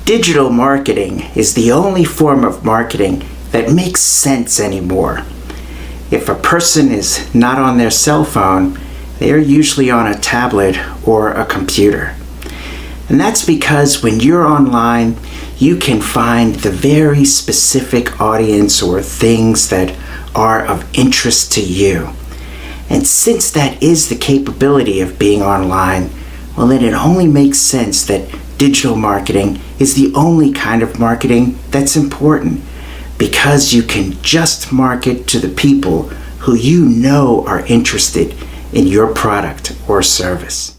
Digital marketing is the only form of marketing that makes sense anymore. If a person is not on their cell phone, they are usually on a tablet or a computer. And that's because when you're online, you can find the very specific audience or things that are of interest to you. And since that is the capability of being online, well, then it only makes sense that digital marketing is the only kind of marketing that's important, because you can just market to the people who you know are interested in your product or service.